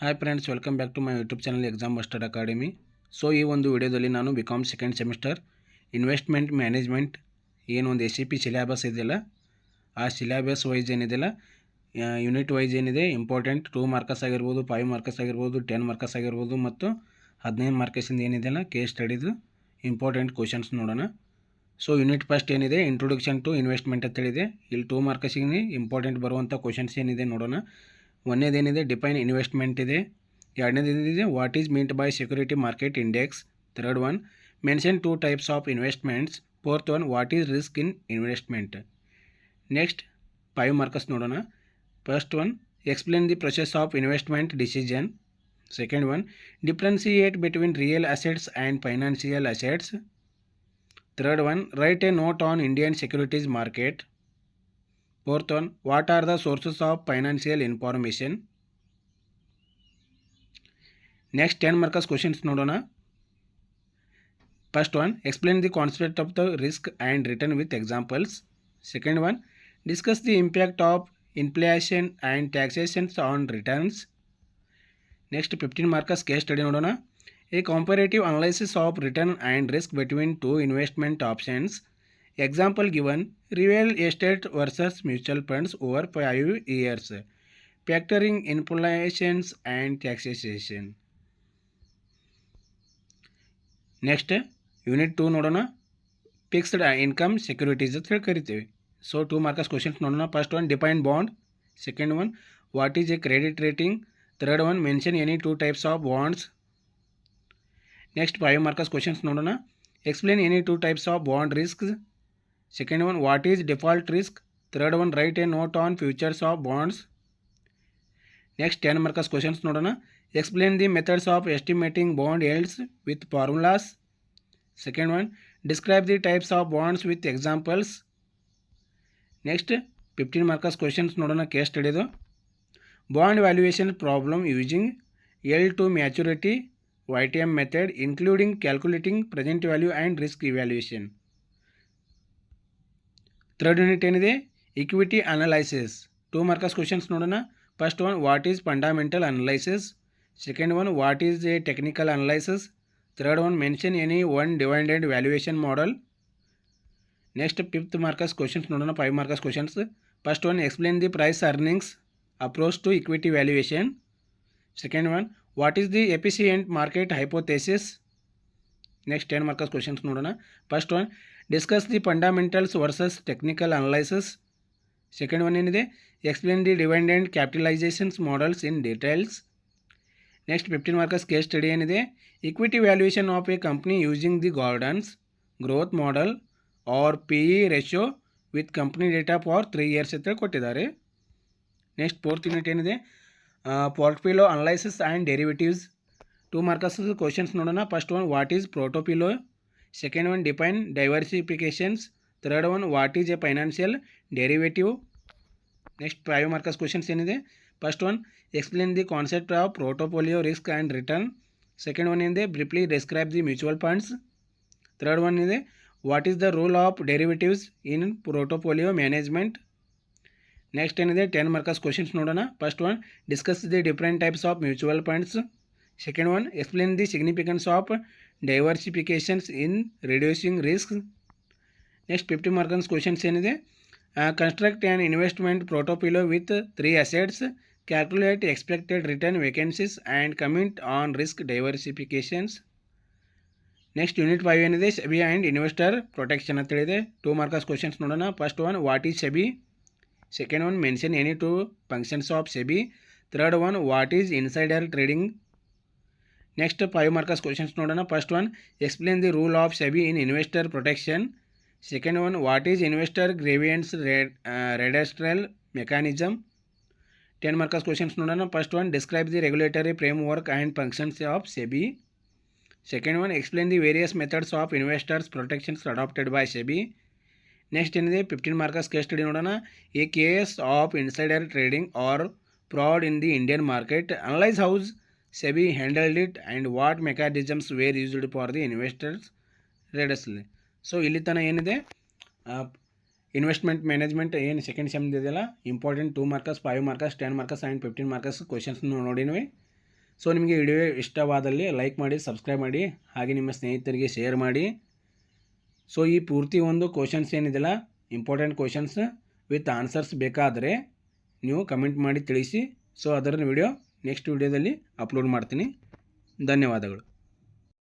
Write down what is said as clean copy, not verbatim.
Hi friends, welcome back to my YouTube channel exam master academy. So ಈ ಒಂದು ವಿಡಿಯೋದಲ್ಲಿ ನಾನು BCom second semester investment management ಏನೊಂದು SCP syllabus ಇದೆಯಲ್ಲ, ಆ ಸಿಲೆಬಸ್ ವೈಸ್ ಏನಿದೆಯಲ್ಲ, ಯೂನಿಟ್ ವೈಸ್ ಏನಿದೆ ಇಂಪಾರ್ಟೆಂಟ್ 2 ಮಾರ್ಕಸ್ ಆಗಿರ್ಬೋದು, 5 ಮಾರ್ಕಸ್ ಆಗಿರ್ಬೋದು, 10 ಮಾರ್ಕಸ್ ಆಗಿರ್ಬೋದು ಮತ್ತು 15 ಮಾರ್ಕಸಿಂದ ಏನಿದೆಯಲ್ಲ ಕೇಸ್ ಸ್ಟಡಿದು ಇಂಪಾರ್ಟೆಂಟ್ ಕ್ವಶನ್ಸ್ ನೋಡೋಣ. ಸೊ ಯೂನಿಟ್ ಫಸ್ಟ್ ಏನಿದೆ ಇಂಟ್ರೊಡಕ್ಷನ್ ಟು ಇನ್ವೆಸ್ಟ್ಮೆಂಟ್ ಅಂತೇಳಿದೆ. ಇಲ್ಲಿ 2 ಮಾರ್ಕಸಿಗೆ ಇಂಪಾರ್ಟೆಂಟ್ ಬರುವಂಥ ಕ್ವಶನ್ಸ್ ಏನಿದೆ ನೋಡೋಣ. ಒಂದೇದೇನಿದೆ ಡಿಫೈನ್ ಇನ್ವೆಸ್ಟ್ಮೆಂಟ್ ಇದೆ. ಎರಡನೇದೇನಿದೆ what is meant by security market index. Third one mention 2 types of investments. Fourth one what is risk in investment. Next 5 marks ನೋಡೋಣ. First one explain the process of investment decision. Second one differentiate between real assets and financial assets. Third one write a note on Indian securities market. Fourth one, what are the sources of financial information? Next 10 markers questions ನೋಡೋಣ. First one, explain the concept of the risk and return with examples. Second one, discuss the impact of inflation and taxation on returns. Next 15 markers case study ನೋಡೋಣ. A comparative analysis of return and risk between two investment options. Example given, real estate versus mutual funds over 5 years, factoring inflation and taxation. Next, Unit 2 ನೋಡೋಣ. Fixed income securities ಅಂತ ಹೇಳಿ ಕರಿತೀವಿ. So 2 marks questions ನೋಡೋಣ. First one define bond. Second one what is a credit rating. Third one mention any 2 types of bonds. Next 5 marks questions ನೋಡೋಣ. Explain any 2 types of bond risks. Second one, what is default risk? Third one, write a note on futures of bonds. Next 10 markers questions ನೋಡೋಣ. Explain the methods of estimating bond yields with formulas. Second one, describe the types of bonds with examples. Next 15 markers questions ನೋಡೋಣ. Case study ಇದು bond valuation problem using yield to maturity YTM method including calculating present value and risk evaluation. Third unit ಏನಿದೆ equity analysis. 2 marks questions ನೋಡೋಣ. First one what is fundamental analysis. Second one what is a technical analysis. Third one mention any one divided valuation model. Next 5th marks questions ನೋಡೋಣ. 5 marks questions. First one explain the price earnings approach to equity valuation. Second one what is the efficient market hypothesis. Next 10 marks questions ನೋಡೋಣ. First one discuss the fundamentals versus technical analysis. Second one ಏನಿದೆ explain the dividend capitalisations models in details. Next 15 marks case study ಏನಿದೆ equity valuation of a company using the Gordon's growth model or PE ratio with company data for 3 years ಅಂತ ಕೊಟ್ಟಿದ್ದಾರೆ. Next 4th unit ಏನಿದೆ portfolio analysis and derivatives. 2 marks questions ನೋಡೋಣ. First one what is portfolio. Second one, define diversifications. Third one, what is a financial derivative? Next 5 markers questions ಏನಿದೆ. First one, explain the concept of portfolio risk and return. Second one ಏನಿದೆ briefly describe the mutual funds. Third one ಇದೆ what is the role of derivatives in portfolio management. Next ಏನಿದೆ 10 markers questions ನೋಡೋಣ. First one, discuss the different types of mutual funds. Second one, explain the significance of diversifications in reducing risks. Next 50 markers questions ಏನಿದೆ construct an investment portfolio with 3 assets, calculate expected return vacancies and comment on risk diversifications. Next unit 5 ಏನಿದೆ SEBI and investor protection ಅಂತ ಹೇಳಿದೆ. 2 markers questions ನೋಡೋಣ. First one what is SEBI. Second one mention any 2 functions of SEBI. Third one what is insider trading. Next 5 marks questions ನೋಡೋಣ. First one explain the rule of SEBI in investor protection. Second one what is investor grievance redressal mechanism. 10 marks questions ನೋಡೋಣ. First one describe the regulatory framework and functions of SEBI. Second one explain the various methods of investors protections adopted by SEBI. Next ಏನಿದೆ 15 marks case study ನೋಡೋಣ. A case of insider trading or fraud in the Indian market, analyse how SEBI handled it and what mechanisms were used for the investors redressal. So ಇಲ್ಲಿ ತನಕ ಏನಿದೆ investment management ಏನು second sem ಇದೆಯಲ್ಲ important 2 Marcus 5 Marcus 10 Marcus and 15 Marcus questions ನೋಡಿದ್ವಿ. So ನಿಮಗೆ video ಇಷ್ಟವಾದಲ್ಲಿ like ಮಾಡಿ, subscribe ಮಾಡಿ, ಹಾಗೆ ನಿಮ್ಮ ಸ್ನೇಹಿತರಿಗೆ ಶೇರ್ ಮಾಡಿ. ಸೊ ಈ ಪೂರ್ತಿ ಒಂದು ಕ್ವಶನ್ಸ್ ಏನಿದೆಯಲ್ಲ, ಇಂಪಾರ್ಟೆಂಟ್ ಕ್ವಶನ್ಸ್ ವಿತ್ ಆನ್ಸರ್ಸ್ ಬೇಕಾದರೆ ನೀವು ಕಮೆಂಟ್ ಮಾಡಿ ತಿಳಿಸಿ. ಸೊ ಅದರ ವಿಡಿಯೋ ನೆಕ್ಸ್ಟ್ ವಿಡಿಯೋದಲ್ಲಿ ಅಪ್ಲೋಡ್ ಮಾಡ್ತೀನಿ. ಧನ್ಯವಾದಗಳು.